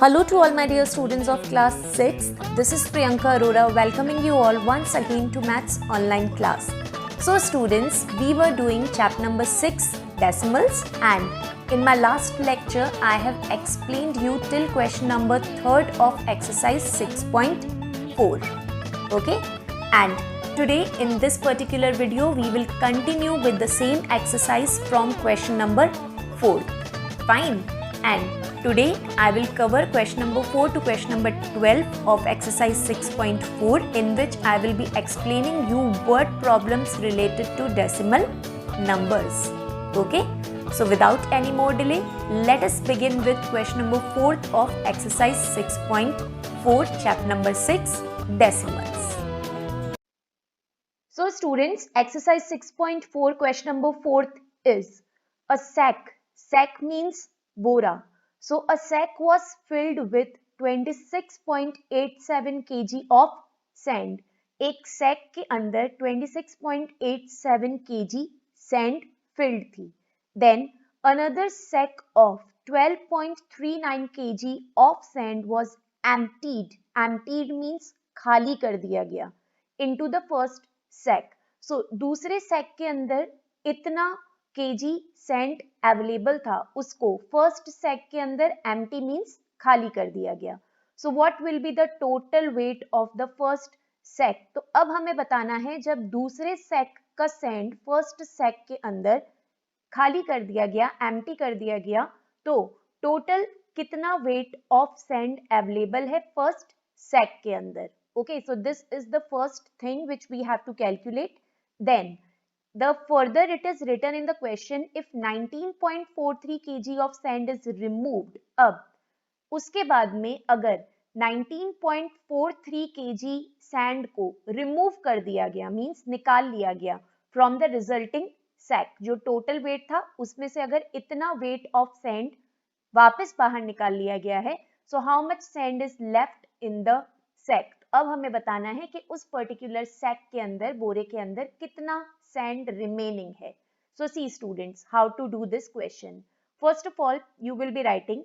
Hello to all my dear students of class 6. This is Priyanka Arora welcoming you all once again to Maths online class. So students, we were doing chapter number 6 decimals, and in my last lecture I have explained you till question number 3rd of exercise 6.4. Okay, and today in this particular video we will continue with the same exercise from question number 4. Fine. And today I will cover question number 4 to question number 12 of exercise 6.4, in which I will be explaining you word problems related to decimal numbers. Okay, so without any more delay, let us begin with question number 4 of exercise 6.4, chapter number 6, decimals. So students, exercise 6.4 question number 4 is a sack. Sack means bora. So a sack was filled with 26.87 kg of sand. एक sac के अंदर 26.87 kg sand filled थी. Then another sack of 12.39 kg of sand was emptied. Emptied means खाली कर दिया गया. Into the first sack. So दूसरे sack के अंदर इतना kg सेंट अवेलेबल था, उसको फर्स्ट सैक के अंदर एम्प्टी मींस खाली कर दिया गया. So what will be the total weight of the first sack. तो अब हमें बताना है जब दूसरे सैक का सेंट फर्स्ट सैक के अंदर खाली कर दिया गया, एम्प्टी कर दिया गया, तो टोटल कितना वेट ऑफ सेंट अवेलेबल है फर्स्ट सैक के अंदर. Okay, so this is the first thing which we have to calculate. Then the further it is written in the question, if 19.43 kg of sand is removed. अब उसके बाद में अगर 19.43 kg sand को remove कर दिया गया, means निकाल लिया गया from the resulting sack, जो total weight था उसमें से अगर इतना weight of sand वापस बाहर निकाल लिया गया है, so how much sand is left in the sack. अब हमें बताना है कि उस पर्टिकुलर सैक के अंदर, बोरे के अंदर कितना सैंड रिमेनिंग है. So see students, how to do this question. First of all you will be writing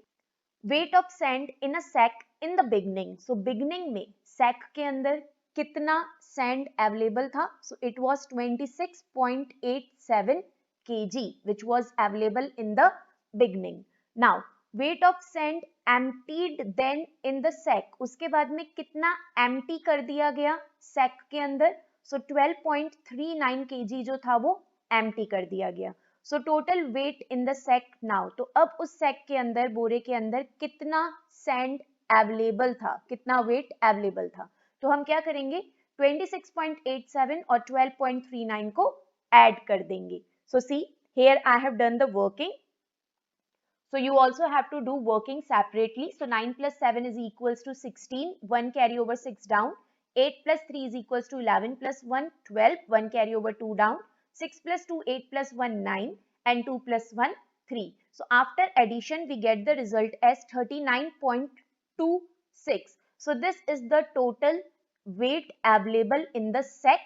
weight of sand in a sack in the beginning. So beginning में सैक के अंदर कितना सैंड अवेलेबल था. So it was 26.87 kg which was available in the beginning. Now weight of sand emptied then in the sack. उसके बाद में कितना empty कर दिया गया sack के अंदर. So 12.39 kg जो था वो empty कर दिया गया. So total weight in the sack now. तो अब उस sack के अंदर, बोरे के अंदर कितना sand available था, कितना weight available था. तो हम क्या करेंगे, 26.87 और 12.39 को add कर देंगे. So see, here I have done the working. So you also have to do working separately. So 9 plus 7 is equals to 16. 1 carry over 6 down. 8 plus 3 is equals to 11 plus 1, 12. 1 carry over 2 down. 6 plus 2, 8 plus 1, 9. And 2 plus 1, 3. So after addition, we get the result as 39.26. So this is the total weight available in the sack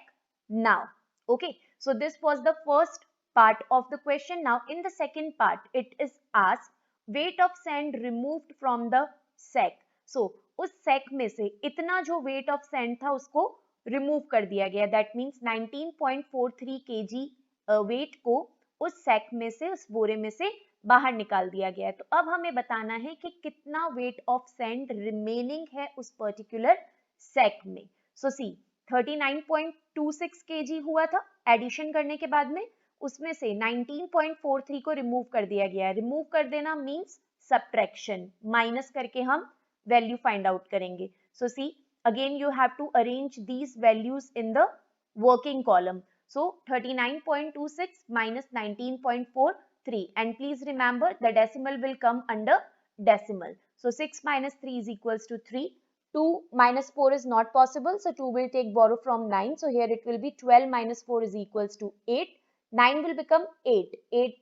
now. Okay. So this was the first part of the question. Now in the second part, it is asked weight of sand removed from the sack. So उस sack में से इतना जो weight of sand था उसको remove कर दिया गया. That means 19.43 kg weight को उस sack में से, उस बोरे में से बाहर निकाल दिया गया है. तो अब हमें बताना है कि कितना weight of sand remaining है उस particular sack में. So see, 39.26 kg हुआ था. एडिशन करने के बाद में उसमें से 19.43 को रिमूव कर दिया गया है. रिमूव कर देना मींस सब्ट्रैक्शन, माइनस करके हम वैल्यू फाइंड आउट करेंगे. So see, again you have to arrange these values in the working column. So 39.26 minus 19.43, and please remember the decimal will come under decimal. So 6 minus 3 is equals to 3. 2 minus 4 is not possible, so 2 will take borrow from 9. So here it will be 12 minus 4 is equals to 8. 9 will become 8. 8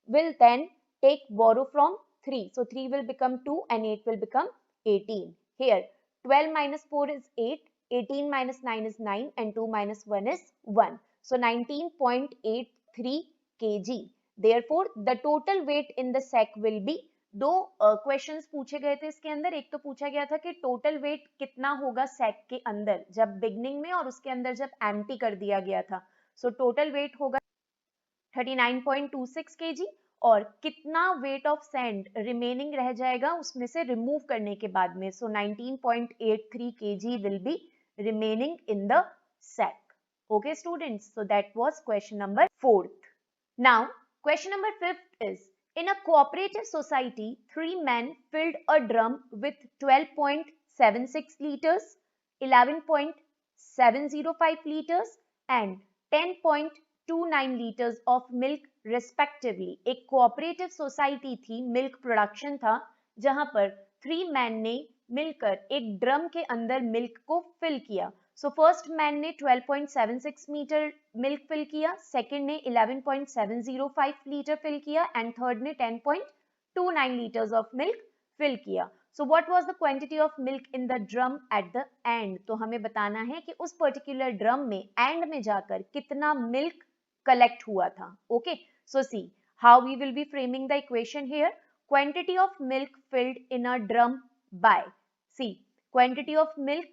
will then take borrow from 3. So 3 will become 2 and 8 will become 18. Here 12 minus 4 is 8. 18 minus 9 is 9 and 2 minus 1 is 1. So 19.83 kg. Therefore, the total weight in the sack will be दो questions पूछे गए थे इसके अंदर। एक तो पूछा गया था कि टोटल वेट कितना होगा सैक के अंदर जब बिगनिंग में, और उसके अंदर जब एम्प्टी कर दिया गया था। सो टोटल वेट होगा 39.26 kg, और कितना वेट ऑफ सैंड रिमेनिंग रह जाएगा उसमें से रिमूव करने के बाद में। सो 19.83 kg will be remaining in the sack. Okay students, so that was question number 4th. Now question number 5th is, in a cooperative society, 3 men filled a drum with 12.76 liters, 11.705 liters and 10.29 liters of milk respectively. एक cooperative society थी, milk production था, जहां पर 3 men ने मिलकर एक drum के अंदर मिल्क को फिल किया। सो फर्स्ट मैन ने 12.76 मीटर मिल्क फिल किया, सेकंड ने 11.705 लीटर फिल किया एंड थर्ड ने 10.29 लीटर्स ऑफ मिल्क फिल किया। So what was the quantity of milk in the drum at the end? तो हमें बताना है कि उस पर्टिकुलर ड्रम में एंड में जाकर कितना मिल्क कलेक्ट हुआ था। Okay, so see how we will be framing the equation here. Quantity of milk filled in a drum by, see quantity of milk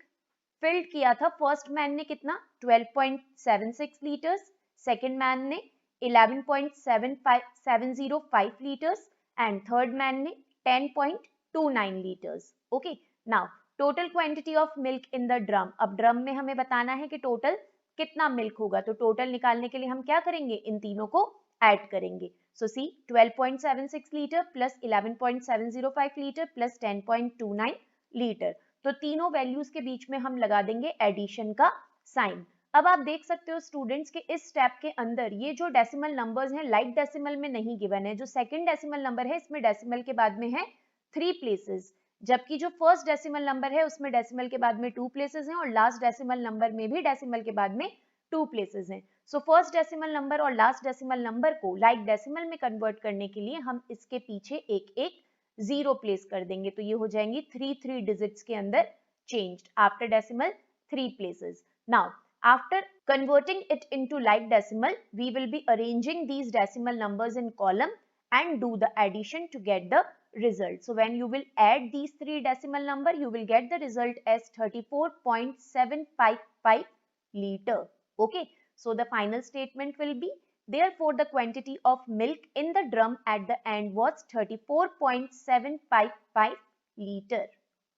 filled किया था फर्स्ट मैन ने कितना 12.76 लीटर्स, सेकंड मैन ने 11.705 litres and third man ने 10.29 litres. Okay, now total quantity of milk in the drum. अब drum में हमें बताना है कि टोटल कितना मिल्क होगा, तो टोटल निकालने के लिए हम क्या करेंगे, इन तीनों को ऐड करेंगे। सो सी 12.76 litre plus 11.705 litre plus 10.29 litre, तो तीनों वैल्यूज के बीच में हम लगा देंगे एडिशन का साइन। अब आप देख सकते हो स्टूडेंट्स के इस स्टेप के अंदर ये जो डेसिमल नंबर्स हैं लाइक डेसिमल में नहीं गिवन है। जो सेकंड डेसिमल नंबर है इसमें डेसिमल के बाद में है 3 प्लेसेस, जबकि जो फर्स्ट डेसिमल नंबर है उसमें डेसिमल के बाद में 2 प्लेसेस हैं, और लास्ट डेसिमल नंबर में भी डेसिमल के बाद में 2 प्लेसेस हैं। सो फर्स्ट डेसिमल नंबर और लास्ट डेसिमल नंबर को लाइक डेसिमल में कन्वर्ट करने के लिए हम इसके पीछे एक एक जीरो प्लेस कर देंगे, तो ये हो जाएंगी 3 डिजिट्स के अंदर changed after decimal 3 places. Now after converting it into like decimal, we will be arranging these decimal numbers in column and do the addition to get the result. So when you will add these 3 decimal number, you will get the result as 34.755 liter. Okay, so the final statement will be, therefore the quantity of milk in the drum at the end was 34.755 liter.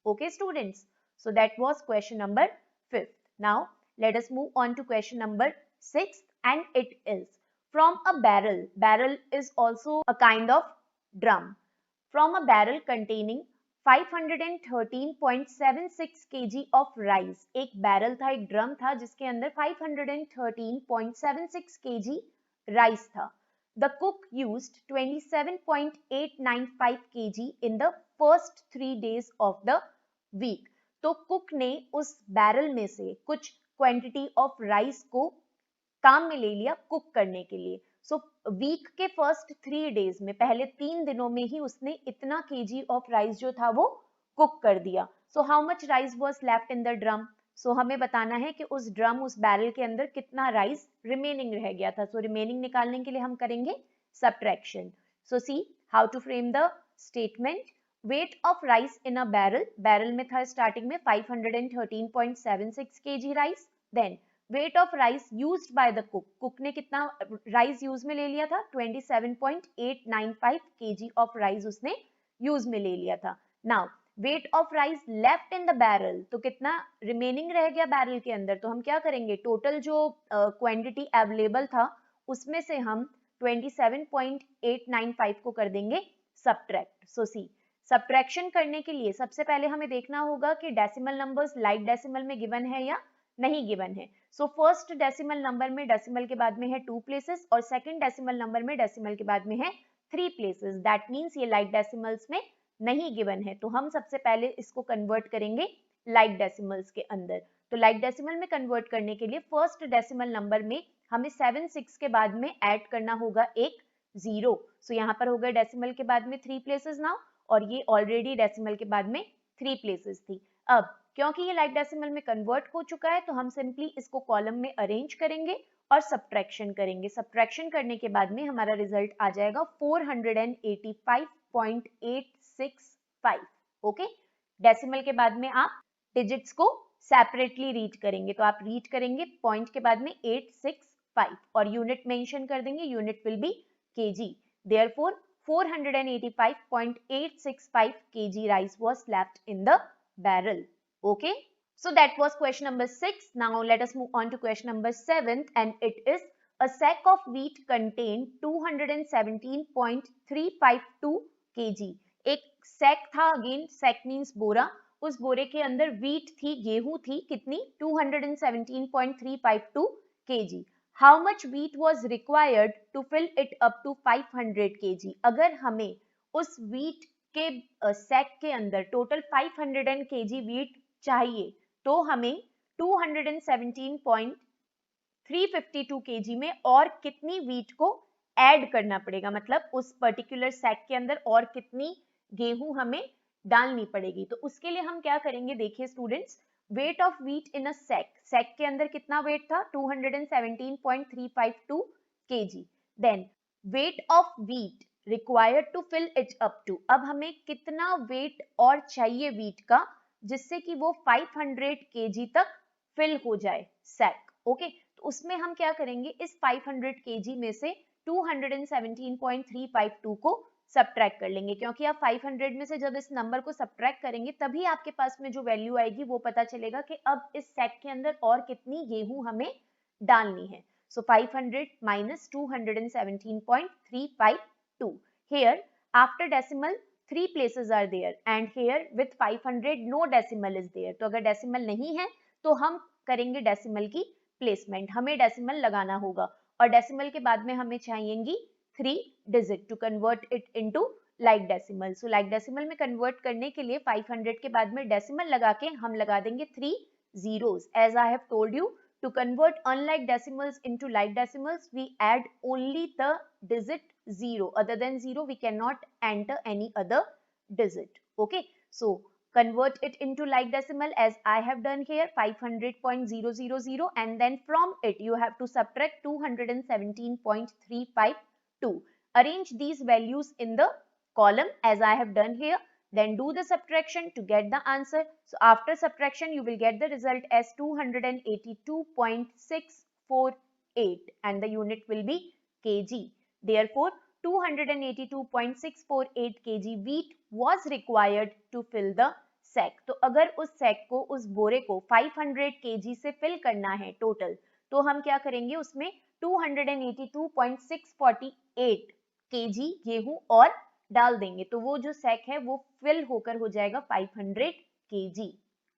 Okay students, so that was question number 5th. Now let us move on to question number 6th, and it is, from a barrel, barrel is also a kind of drum, from a barrel containing 513.76 kg of rice. एक barrel था, एक drum था जिसके अंदर 513.76 kg rice था। The cook used 27.895 kg in the first 3 days of the week. तो cook ने उस बैरल में से कुछ क्वांटिटी ऑफ राइस को काम में ले लिया कुक करने के लिए। सो वीक के फर्स्ट 3 डेज में, पहले 3 दिनों में ही उसने इतना केजी ऑफ राइस जो था वो कुक कर दिया। So how much rice was left in the drum? So हमें बताना है कि उस ड्रम, उस बैरल के अंदर कितना राइस रिमेनिंग रह गया था। सो रिमेनिंग निकालने के लिए हम करेंगे subtraction. So see how to frame the statement. Weight of rice in a barrel, barrel में था स्टार्टिंग में 513.76 kg rice, then weight of rice used by the cook, cook ने कितना राइस यूज में ले लिया था 27.895 kg ऑफ राइस उसने यूज में ले लिया था। Now wait of rice left in the barrel, तो कितना रिमेनिंग रह गया बैरल के अंदर, तो हम क्या करेंगे, टोटल जो क्वांटिटी अवेलेबल था उसमें से हम 27.895 को कर देंगे सब्ट्रैक्ट। सो सी सब्ट्रैक्शन करने के लिए सबसे पहले हमें देखना होगा कि डेसिमल नंबर्स लाइक डेसिमल में गिवन है या नहीं गिवन है। सो फर्स्ट डेसिमल नंबर में डेसिमल के बाद में है 2 प्लेसेस, और सेकंड डेसिमल नंबर में डेसिमल के बाद में है 3 प्लेसेस। दैट मींस ये लाइक डेसिमल्स में नहीं गिवन है, तो हम सबसे पहले इसको कन्वर्ट करेंगे लाइक डेसिमल्स के अंदर। तो लाइक डेसिमल में कन्वर्ट करने के लिए फर्स्ट डेसिमल नंबर में हमें 7 के बाद में ऐड करना होगा एक 0। सो यहाँ पर हो गए डेसिमल के बाद में 3 प्लेसेस नाउ, और ये ऑलरेडी डेसिमल के बाद में 3 प्लेसेस थी। अब क्योंकि ये लाइक डेसिमल में कन्वर्ट हो चुका है तो हम सिंपली इसको कॉलम में अरेंज करेंगे और सब्ट्रैक्शन करेंगे। सब्ट्रैक्शन करने के बाद में हमारा रिजल्ट आ जाएगा 0.865. ओके, डेसिमल के बाद में आप डिजिट्स को सेपरेटली रीड करेंगे, तो आप रीड करेंगे पॉइंट के बाद में 865 और यूनिट मेंशन कर देंगे, unit will be kg. Therefore 485.865 kg rice was left in the barrel. Okay, so that was question number 6. Now let us move on to question number 7, and it is a sack of wheat contained 217.352 kg. एक sac था, again sac means बोरा, उस बोरे के अंदर wheat थी, गेहूं थी, कितनी 217.352 kg. How much wheat was required to fill it up to 500 kg? अगर हमें उस व्हीट के सैक के अंदर टोटल 500 kg व्हीट चाहिए तो हमें 217.352 kg में और कितनी व्हीट को ऐड करना पड़ेगा, मतलब उस पर्टिकुलर सैक के अंदर और कितनी गेहूं हमें डालनी पड़ेगी. तो उसके लिए हम क्या करेंगे, देखिए students, weight of wheat in a sack, sack के अंदर कितना वेट था 217.352 kg. Then weight of wheat required to fill it up to, अब हमें कितना वेट और चाहिए व्हीट का जिससे कि वो 500 kg तक फिल हो जाए सैक. ओके, तो उसमें हम क्या करेंगे, इस 500 kg में से 217.352 को सब्ट्रैक्ट कर लेंगे, क्योंकि आप 500 में से जब इस नंबर को सब्ट्रैक्ट करेंगे तभी आपके पास में जो वैल्यू आएगी वो पता चलेगा कि अब इस सैक के अंदर और कितनी गेहूं हमें डालनी है. सो 500 minus 217.352. Here after decimal 3 places are there and here with 500 no decimal is there. तो अगर डेसिमल नहीं है तो हम करेंगे डेसिमल की प्लेसमेंट, हमें डेसिमल लगाना होगा और डेसिमल के बाद में हमें चाहिएंगी 3 digit to convert it into like decimal. So like decimal में कन्वर्ट करने के लिए 500 के बाद में डेसिमल लगा के हम लगा देंगे 3 zeros. As I have told you, to convert unlike decimals into like decimals, we add only the digit 0. Other than 0, we cannot enter any other digit. Okay, so convert it into like decimal as I have done here, 500.000, and then from it you have to subtract 217.352. Arrange these values in the column as I have done here. Then do the subtraction to get the answer. So after subtraction, you will get the result as 282.648 and the unit will be kg. Therefore, 282.648 kg wheat was required to fill the sack. तो अगर उस sac को, उस बोरे को 500 kg से fill करना है टोटल, तो हम क्या करेंगे, उसमें 282.648 kg गेहूं और डाल देंगे, तो वो जो सैक है वो फिल होकर हो जाएगा 500 kg.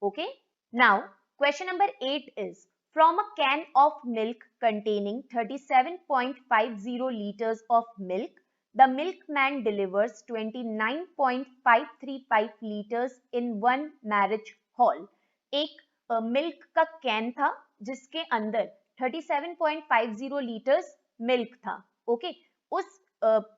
Okay, now question number 8 is from a can of milk containing 37.50 liters of milk, the milkman delivers 29.535 liters in one marriage hall. एक मिल्क का कैन था जिसके अंदर 37.50 लीटर्स मिल्क था. ओके, उस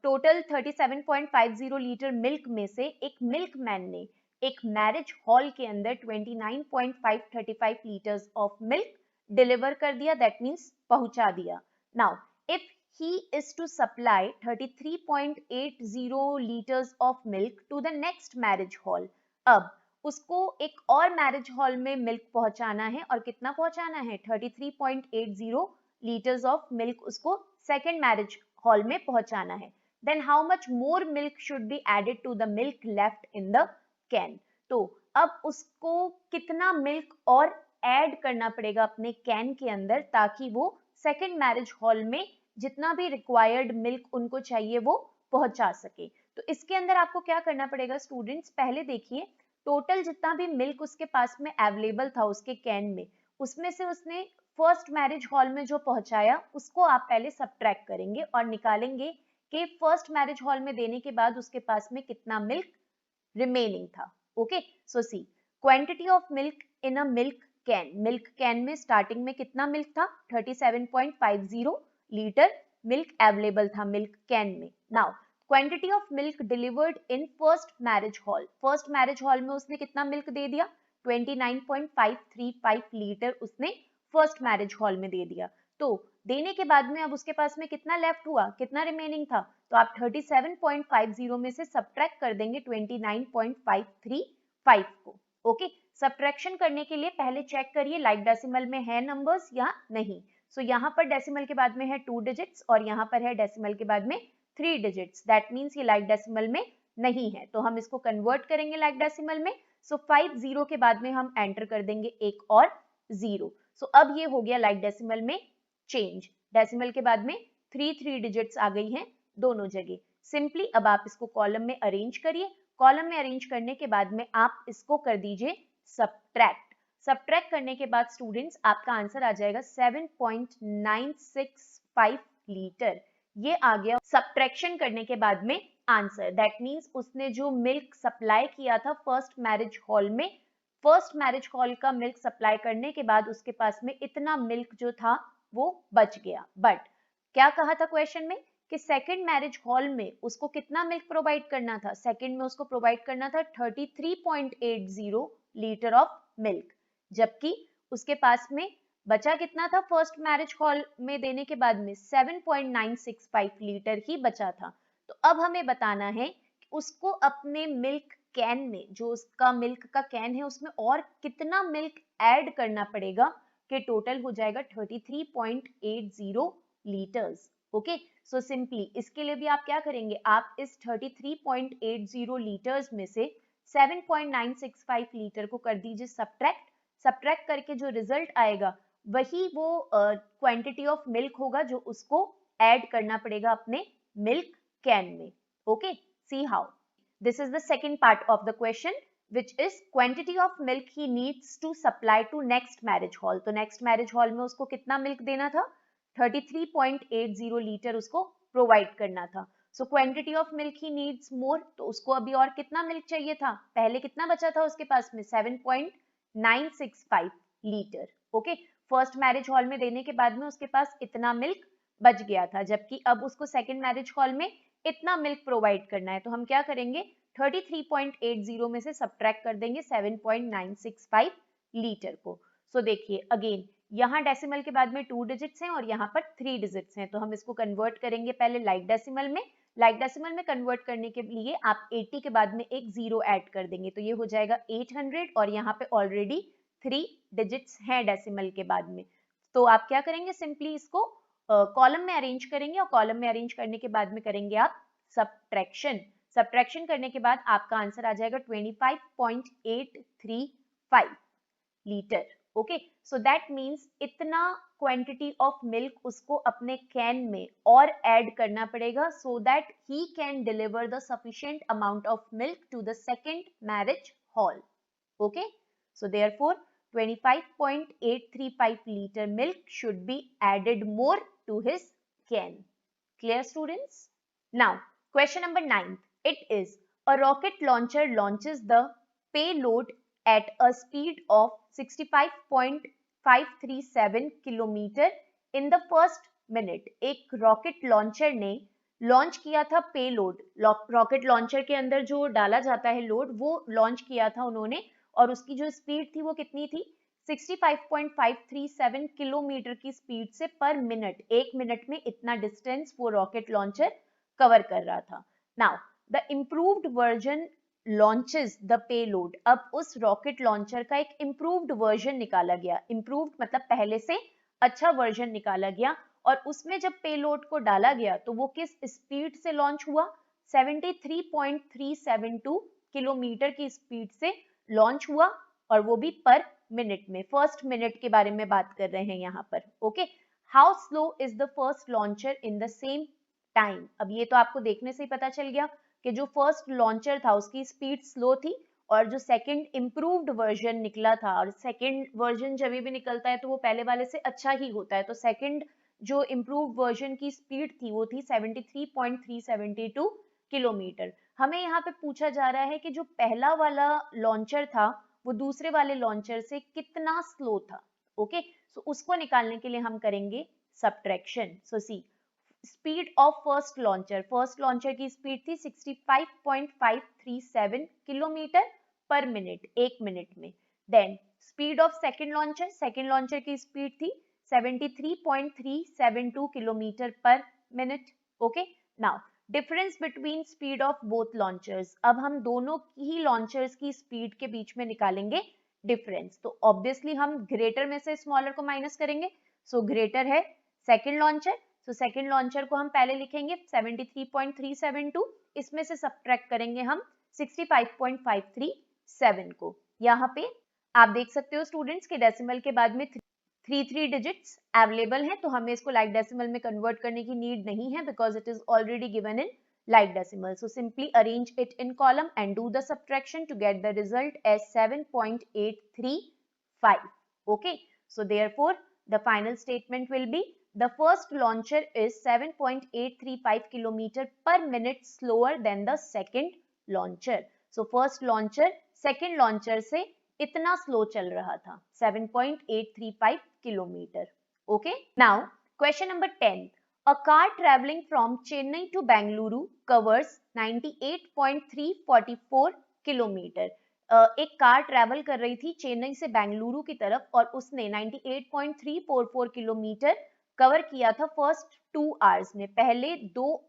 टोटल 37.50 लीटर मिल्क में से एक मिल्कमैन ने एक मैरिज हॉल के अंदर 29.535 लीटर्स ऑफ मिल्क डिलीवर कर दिया, दैट मीन्स पहुंचा दिया. Now if he is to supply 33.80 liters of milk to the next marriage hall, अब उसको एक और मैरिज हॉल में मिल्क पहुंचाना है और कितना पहुंचाना है, 33.80 लीटर्स ऑफ मिल्क उसको सेकेंड मैरिज हॉल में पहुंचाना है. Then how much more milk should be added to the milk left in the can. तो अब उसको कितना मिल्क और ऐड करना पड़ेगा अपने कैन के अंदर ताकि वो सेकेंड मैरिज हॉल में जितना भी रिक्वायर्ड मिल्क उनको चाहिए वो पहुंचा सके. तो इसके अंदर आपको क्या करना पड़ेगा स्टूडेंट्स, पहले देखिए टोटल जितना भी मिल्क उसके पास में अवेलेबल था उसके कैन में, उसमें से उसने फर्स्ट मैरिज हॉल में जो पहुंचाया उसको आप पहले सब्ट्रैक्ट करेंगे और निकालेंगे कि फर्स्ट मैरिज हॉल में देने के बाद उसके पास में कितना मिल्क रिमेनिंग था. Okay, so see quantity of milk in a milk can, milk can में स्टार्टिंग में कितना मिल्क था, 37.50 लीटर मिल्क अवेलेबल था मिल्क कैन में. Now quantity of milk delivered in first marriage hall, first marriage hall में उसने कितना milk दे दिया, 29.535 लीटर उसने फर्स्ट मैरिज हॉल में दे दिया. तो देने के बाद में अब उसके पास में कितना लेफ्ट हुआ, कितना रिमेनिंग था, तो आप 37.50 में से सब्ट्रैक्ट कर देंगे 29.535 को। ओके, सब्ट्रैक्शन करने के लिए पहले चेक करिए लाइक डेसिमल में है नंबर्स या नहीं। सो यहाँ पर डेसिमल के बाद में है 2 डिजिट्स और यहाँ पर है डेसिमल के बाद में 3 डिजिट्स, दैट मीन्स ये लाइक डेसिमल में नहीं है, तो हम इसको कन्वर्ट करेंगे लाइक डेसिमल में। सो 50 के बाद में हम एंटर कर देंगे एक और 0। सो अब ये हो गया लाइक डेसिमल में चेंज, डेसिमल के बाद में 3 डिजिट्स आ गई हैं दोनों जगह। सिंपली अब आप इसको कॉलम में अरेंज करिए, कॉलम में अरेंज करने के बाद में आप इसको कर दीजिए सब्ट्रैक्ट। सब्ट्रैक्ट करने के बाद स्टूडेंट्स आपका आंसर आ जाएगा 7.965 लीटर। ये आ गया सब्ट्रैक्शन करने के बाद में आंसर, दैट मीन्स उसने जो मिल्क सप्लाई किया था फर्स्ट मैरिज हॉल में, फर्स्ट मैरिज हॉल का मिल्क सप्लाई करने के बाद उसके पास में इतना मिल्क जो था वो बच गया। बट क्या कहा था क्वेश्चन में कि सेकंड मैरिज हॉल में उसको कितना मिल्क प्रोवाइड करना था, सेकंड में उसको प्रोवाइड करना था 33.80 लीटर ऑफ मिल्क, जबकि उसके पास में बचा कितना था फर्स्ट मैरिज हॉल में देने के बाद में 7.965 लीटर ही बचा था। तो अब हमें बताना है कि उसको अपने मिल्क कैन में, जो उसका मिल्क का कैन है उसमें और कितना मिल्क ऐड करना पड़ेगा कि टोटल हो जाएगा 33.80 लीटर्स। ओके, सो सिंपली इसके लिए भी आप क्या करेंगे, आप इस 33.80 लीटर्स में से 7.965 लीटर को कर दीजिए सब्ट्रैक्ट। सब्ट्रैक्ट करके जो रिजल्ट आएगा वही वो क्वांटिटी ऑफ मिल्क होगा जो उसको ऐड करना पड़ेगा अपने मिल्क कैन में। Okay, see how this is the second part of the question, which is quantity of milk he needs to supply to next marriage hall। तो next marriage hall में उसको कितना मिल्क देना था, 33.80 लीटर उसको provide करना था। So quantity of milk he needs more, तो उसको अभी और कितना मिल्क चाहिए था, पहले कितना बचा था उसके पास में 7.965 litre. Okay, first marriage hall में देने के बाद में उसके पास इतना मिल्क बच गया था, जबकि अब उसको सेकंड मैरिज हॉल में इतना मिल्क प्रोवाइड करना है। तो हम क्या करेंगे, 33.80 में से सब्ट्रैक्ट कर देंगे 7.965 लीटर को। सो देखिए अगेन यहाँ डेसिमल के बाद में 2 डिजिट्स हैं और यहाँ पर 3 डिजिट्स हैं, तो हम इसको कन्वर्ट करेंगे पहले लाइक डेसिमल में। लाइक डेसिमल में कन्वर्ट करने के लिए आप 80 के बाद में एक 0 ऐड कर देंगे, तो ये हो जाएगा 800 और यहाँ पे ऑलरेडी 3 डिजिट्स हैं डेसिमल के बाद में। तो आप क्या करेंगे, सिंपली इसको कॉलम में अरेंज करेंगे और कॉलम में अरेंज करने के बाद में करेंगे आप सब्ट्रैक्शन। सब्ट्रैक्शन करने के बाद आपका आंसर आ जाएगा 25.835 litre. Okay, so that means इतना क्वांटिटी ऑफ मिल्क उसको अपने कैन में और ऐड करना पड़ेगा so that he can deliver the sufficient amount of milk to the second marriage hall. Okay, so therefore 25.835 liter milk should be added more to his can. Clear students? Now question number 9, it is a rocket launcher launches the payload at a speed of 65.537 kilometer in the first minute। एक rocket launcher ने launch किया था payload, rocket launcher के अंदर जो डाला जाता है लोड वो लॉन्च किया था उन्होंने, और उसकी जो स्पीड थी वो कितनी थी, 65.537 किलोमीटर की स्पीड से पर मिनट, एक मिनट में इतना डिस्टेंस वो रॉकेट लॉन्चर कवर कर रहा था। Now the improved version launches the payload. अब उस रॉकेट लॉन्चर का एक इम्प्रूव्ड वर्जन निकाला गया, इम्प्रूव्ड मतलब पहले से अच्छा वर्जन निकाला गया, और उसमें जब पेलोड को डाला गया तो वो किस स्पीड से लॉन्च हुआ, 73.372 किलोमीटर की स्पीड से लॉन्च हुआ, और वो भी पर मिनट में, फर्स्ट मिनट के बारे में बात कर रहे हैं यहाँ पर। Okay, how slow is the first launcher in the same time. अब ये तो आपको देखने से ही पता चल गया कि जो फर्स्ट लॉन्चर था उसकी स्पीड स्लो थी, और जो सेकंड इम्प्रूव्ड वर्जन निकला था, और सेकंड वर्जन जब भी निकलता है तो वो पहले वाले से अच्छा ही होता है, तो सेकंड जो इम्प्रूव्ड वर्जन की स्पीड थी वो थी 73.372 किलोमीटर। हमें यहाँ पे पूछा जा रहा है कि जो पहला वाला लॉन्चर था वो दूसरे वाले लॉन्चर से कितना स्लो था। ओके, सो उसको निकालने के लिए हम करेंगे subtraction. So see, speed of first launcher की स्पीड थी 65.537 किलोमीटर पर मिनट, एक मिनट में। Then speed of second launcher की स्पीड थी 73.372 kilometre per minute. Okay, now difference between speed of both launchers, अब हम दोनों ही लॉन्चर्स की स्पीड के बीच में निकालेंगे डिफरेंस। तो ऑब्वियसली हम ग्रेटर में से स्मॉलर को माइनस करेंगे, सो ग्रेटर है सेकंड लॉन्चर, तो सेकंड लॉन्चर को हम पहले लिखेंगे 73.372, इसमें से सब्ट्रैक्ट करेंगे हम 65.537 को। यहाँ पे आप देख सकते हो स्टूडेंट्स के डेसिमल के बाद में 3 डिजिट्स अवेलेबल हैं, तो हमें इसको लाइक डेसिमल में कन्वर्ट करने की नीड नहीं है because it is already given in like decimal. So simply arrange it in column and do the subtraction to get the result as 7.835. Okay. So therefore, the final statement will be the first launcher is 7.835 km per minute slower than the second launcher. So first launcher second launcher से इतना slow चल रहा था 7.835 km. Okay. Now question number 10. A car traveling from Chennai to Bengaluru covers 98.344 kilometre. एक car travel कर रही थी चेन्नई से बेंगलुरु की तरफ और उसने 98.344 किलोमीटर कवर किया था फर्स्ट 2 आवर्स में। पहले 2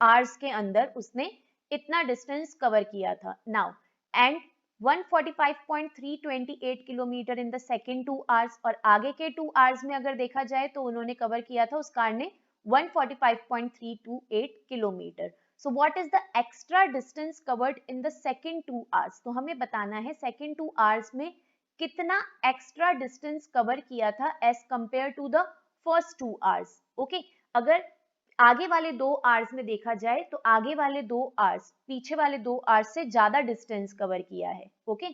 आवर्स के अंदर उसने इतना डिस्टेंस कवर किया था। Now and 145.328 kilometre in the second 2 hours, और आगे के 2 आवर्स में अगर देखा जाए तो उन्होंने कवर किया था उस कार ने 145.328 kilometre. So what is the extra distance covered in the second 2 hours? तो हमें बताना है सेकेंड 2 आवर्स में कितना एक्स्ट्रा डिस्टेंस कवर किया था as compare to the first 2 hours. Okay, अगर आगे वाले 2 आवर्स में देखा जाए तो आगे वाले 2 आवर्स पीछे वाले 2 आवर्स से ज्यादा डिस्टेंस कवर किया है। ओके,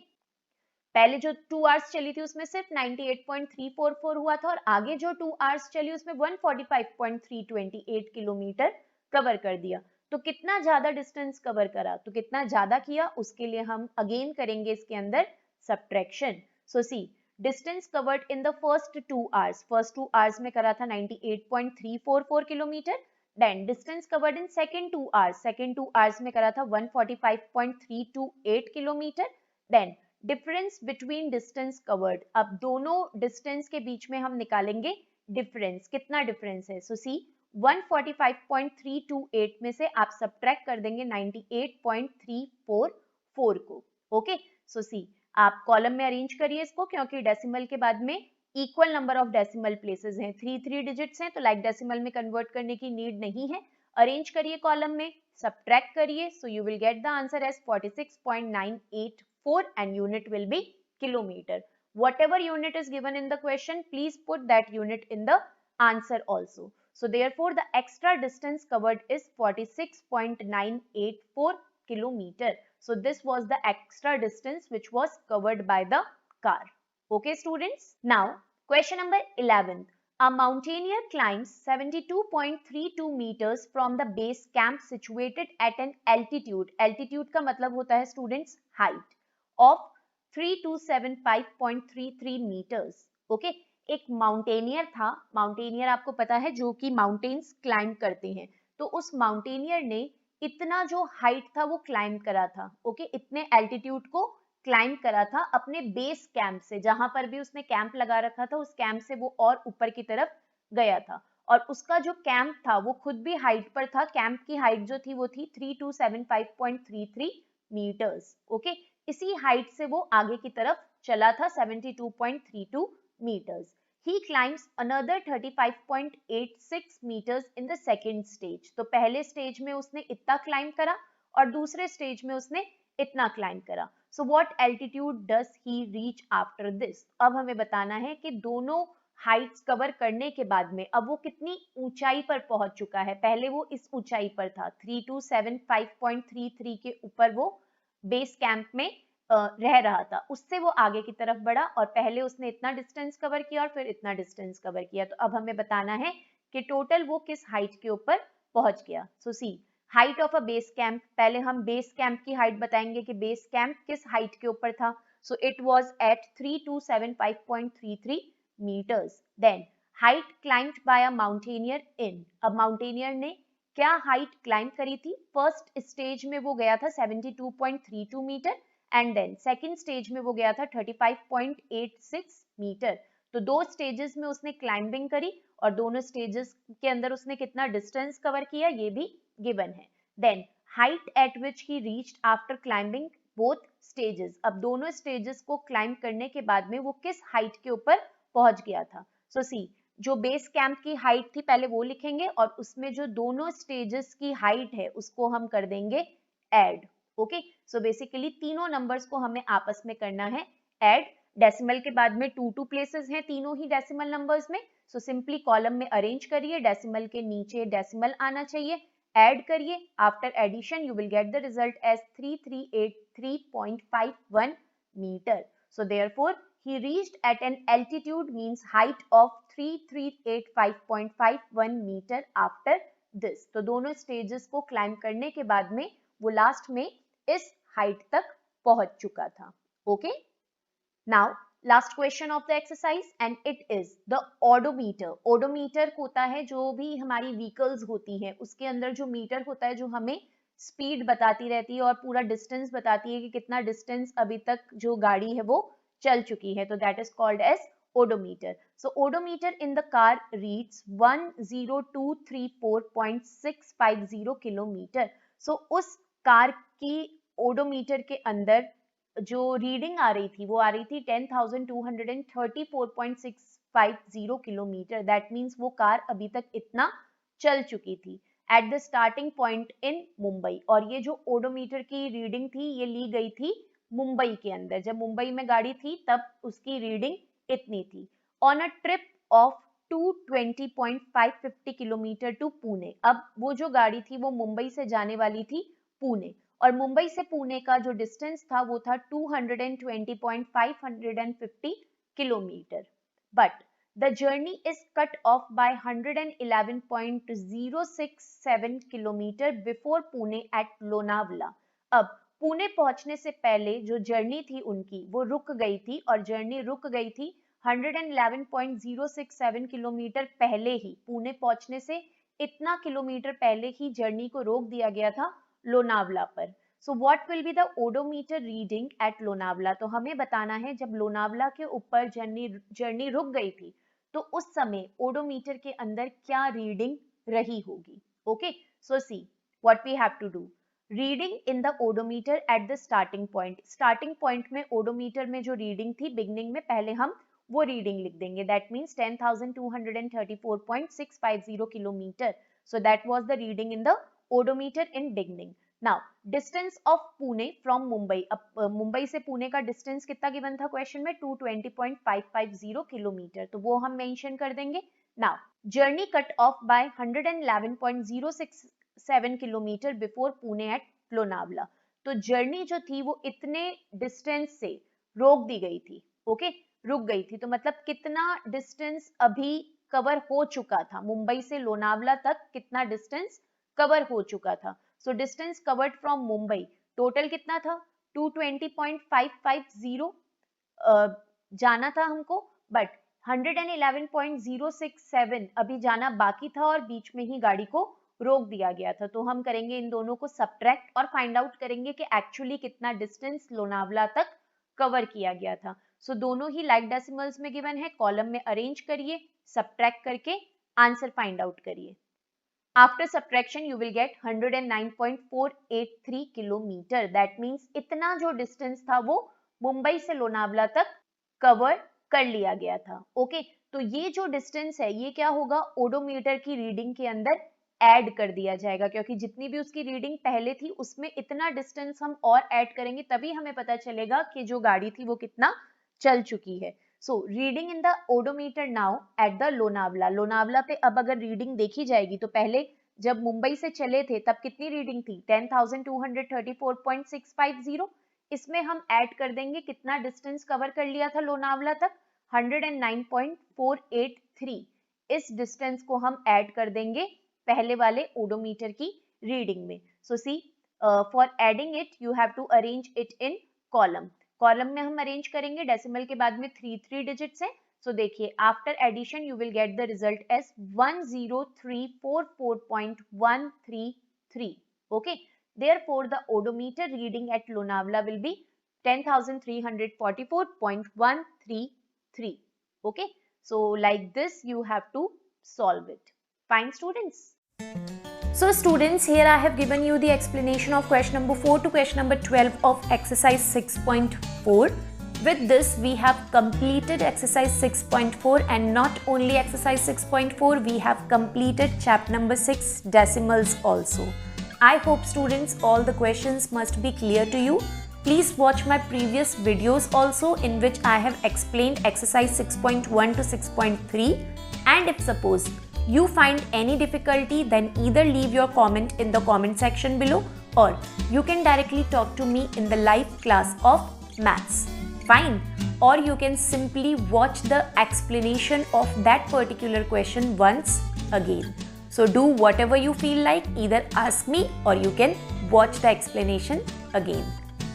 पहले जो 2 आवर्स चली थी उसमें सिर्फ 98.344 हुआ था और आगे जो 2 आवर्स चली उसमें 145.328 किलोमीटर कवर कर दिया। तो कितना ज्यादा डिस्टेंस कवर करा, तो कितना ज्यादा किया उसके लिए हम अगेन करेंगे इसके अंदर subtraction. So see distance covered in the first 2 hours, first 2 hours में करा था 98.344 kilometre. Then distance covered in second 2 hours, second 2 hours में करा था 145.328 kilometre. Then difference between distance covered, अब दोनों डिस्टेंस के बीच में हम निकालेंगे डिफरेंस, कितना डिफरेंस है। सो सी 145.328 में से आप सब्ट्रैक्ट कर देंगे 98.344 को। ओके, सो सी आप कॉलम में अरेंज करिए इसको, क्योंकि डेसिमल के बाद में equal number of decimal places हैं, 3 डिजिट्स हैं, तो लाइक डेसिमल में कन्वर्ट करने की नीड नहीं है। अरेंज करिए कॉलम में, सब्ट्रैक्ट करिए, so you will get the answer as 46.984 and unit will be kilometer. Whatever unit is given in the question, please put that unit in the answer also. So therefore the extra distance covered is 46.984 kilometer. So this was the extra distance which was covered by the car. Okay students. Now question number 11. A mountaineer climbs 72.32 meters from the base camp situated at an altitude. Altitude का मतलब होता है students height of 3275.33 meters. Okay, एक mountaineer था, mountaineer आपको पता है जो कि माउंटेन्स क्लाइंब करते हैं, तो उस माउंटेनियर ने इतना जो हाइट था वो क्लाइंब करा था। ओके, इतने एल्टीट्यूड को क्लाइंब करा था अपने बेस कैंप से, जहां पर भी उसने कैंप लगा रखा था उस कैंप से वो और ऊपर की तरफ गया था, और उसका जो कैंप था वो खुद भी हाइट पर था। कैंप की हाइट जो थी वो थी 3275.33 मीटर्स। ओके, इसी हाइट से वो आगे की तरफ चला था 72.32 meters. He climbs another 35.86 meters in the second stage. तो पहले स्टेज में उसने इतना क्लाइंब करा और दूसरे स्टेज में उसने इतना क्लाइंब करा। So what altitude does he reach after this? अब हमें बताना है कि दोनों हाइट्स कवर करने के बाद में अब वो कितनी ऊंचाई पर पहुंच चुका है। पहले वो इस ऊंचाई पर था 3275.33 के ऊपर वो बेस कैंप में रह रहा था, उससे वो आगे की तरफ बढ़ा और पहले उसने इतना डिस्टेंस कवर किया और फिर इतना डिस्टेंस कवर किया। तो अब हमें बताना है कि टोटल वो किस हाइट के ऊपर पहुंच गया। So see height of a base camp, पहले हम बेस कैंप की हाइट बताएंगे कि बेस कैंप किस हाइट के ऊपर था। So it was at 3275.33 meters. Then height climbed by a mountaineer in, अब माउंटेनियर ने क्या हाइट क्लाइंब करी थी। फर्स्ट स्टेज में वो गया था 72.32 metre and then second stage में वो गया था 35.86 मीटर। तो 2 स्टेजेस में उसने क्लाइंबिंग करी और दोनों स्टेजेस के अंदर उसने कितना डिस्टेंस कवर किया ये भी गिवन है. Then height at which he reached after climbing both stages. अब दोनों स्टेजेस को क्लाइंब करने के बाद में वो किस हाइट के ऊपर पहुंच गया था. सो सी, जो बेस कैंप की हाइट थी पहले वो लिखेंगे और उसमें जो दोनों स्टेजेस की हाइट है उसको हम कर देंगे ऐड. ओके, सो बेसिकली तीनों नंबर्स को हमें आपस में करना है ऐड. डेसिमल के बाद में 2 प्लेसेस हैं तीनों ही डेसिमल नंबर्स में. सो सिंपली कॉलम में अरेंज करिए, डेसिमल के नीचे डेसिमल आना चाहिए, ऐड करिए. After addition you will get the result as 3383.51 metre. So therefore he reached at an altitude means height of 3385.51 meter after this. तो दोनों स्टेजेस को क्लाइंब करने के बाद में वो लास्ट में इस हाइट तक पहुंच चुका था. Okay, now last question of the exercise and it is the odometer. Odometer होता है जो भी हमारी व्हीकल्स होती है उसके अंदर जो मीटर होता है जो हमें स्पीड बताती रहती है और पूरा डिस्टेंस बताती है कि कितना डिस्टेंस अभी तक जो गाड़ी है वो चल चुकी है. तो that is called as odometer. So odometer in the car reads 10234.650 kilometre. So उस कार की ओडोमीटर के अंदर जो रीडिंग आ रही थी वो आ रही थी 10,234.650 किलोमीटर. दैट मीन्स वो कार अभी तक इतना चल चुकी थी eight the starting point in Mumbai. और ये जो ओडोमीटर की रीडिंग थी ये ली गई थी मुंबई के अंदर. जब मुंबई में गाड़ी थी तब उसकी रीडिंग इतनी थी. On a trip of 220.550 kilometre to Pune. अब वो जो गाड़ी थी वो मुंबई से जाने वाली थी पुणे और मुंबई से पुणे का जो डिस्टेंस था वो था 220.550 kilometre. But the journey is cut off by 111.067 kilometre before Pune at Lonavala. अब पुणे पहुंचने से पहले जो जर्नी थी उनकी वो रुक गई थी और जर्नी रुक गई थी 111.067 किलोमीटर पहले ही. पुणे पहुंचने से इतना किलोमीटर पहले ही जर्नी को रोक दिया गया था लोनावला पर. So what will be the odometer reading at Lonavala. तो हमें बताना है जब लोनावला के ऊपर जर्नी रुक गई थी तो उस समय ओडोमीटर के अंदर क्या रीडिंग रही होगी. Okay, so see what we have to do. Reading in the odometer at the starting point. Starting point में ओडोमीटर में जो रीडिंग थी बिगनिंग में पहले हम वो रीडिंग लिख देंगे. That means 10,234.650 kilometre. So that was the reading in the odometer in beginning. Now distance of Pune from Mumbai. अब मुंबई से पुणे का डिस्टेंस कितना गिवन था क्वेश्चन में 220.550 किलोमीटर. तो वो हम मेंशन कर देंगे. Now journey cut off by 111.067 kilometre before Pune at Lonavala. तो जर्नी जो थी वो इतने डिस्टेंस से रोक दी गई थी. ओके, रुक गई थी. तो मतलब कितना डिस्टेंस अभी कवर हो चुका था मुंबई से लोनावला तक, कितना डिस्टेंस कवर हो चुका था. So distance covered from Mumbai total कितना था 220.550 जाना था हमको. बट 111.067 अभी जाना बाकी था और बीच में ही गाड़ी को रोक दिया गया था. तो हम करेंगे इन दोनों को सब्ट्रैक्ट और फाइंड आउट करेंगे कि एक्चुअली कितना डिस्टेंस लोनावला तक कवर किया गया था. सो दोनों ही लाइक डेसिमल्स में गिवन है. कॉलम में अरेंज करिए, सब्ट्रैक्ट करके आंसर फाइंड आउट करिए. After subtraction you will gate 109.483 kilometre. That means इतना जो डिस्टेंस था वो मुंबई से लोनावला तक कवर कर लिया गया था. ओके, तो ये जो डिस्टेंस है ये क्या होगा ओडोमीटर की रीडिंग के अंदर ऐड कर दिया जाएगा क्योंकि जितनी भी उसकी रीडिंग पहले थी उसमें इतना डिस्टेंस हम और ऐड करेंगे तभी हमें पता चलेगा कि जो गाड़ी थी वो कितना चल चुकी है. So reading in the odometer now at the Lonavala. Lonavala पे अब अगर रीडिंग देखी जाएगी तो पहले जब मुंबई से चले थे तब कितनी रीडिंग थी 10,234.650. इसमें हम ऐड कर देंगे कितना डिस्टेंस कवर कर लिया था लोनावला तक 109.483. इस डिस्टेंस को हम ऐड कर देंगे पहले वाले ओडोमीटर की रीडिंग में. So see for adding it you have to arrange it in column. Column में हम अरेंज करेंगे डेसिमल के बाद में 3 डिजिट्स हैं. सो देखिए after addition you will get the result as 10344.133. Okay, therefore the odometer reading at Lonavala will be 10,344.133. Okay, so like this you have to solve it. Fine, students? So students, here I have given you the explanation of question number 4 to question number 12 of exercise 6.4. With this, we have completed exercise 6.4, and not only exercise 6.4, we have completed chapter number 6, decimals also. I hope students, all the questions must be clear to you. Please watch my previous videos also, in which I have explained exercise 6.1 to 6.3. And if suppose you find any difficulty, then either leave your comment in the comment section below, or you can directly talk to me in the live class of maths. Fine. Or you can simply watch the explanation of that particular question once again. So do whatever you feel like, either ask me or you can watch the explanation again.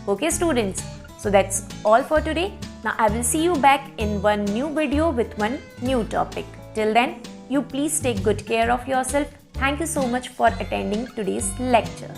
Okay students, so that's all for today. Now I will see you back in one new video with one new topic. Till then, you please take good care of yourself. Thank you so much for attending today's lecture.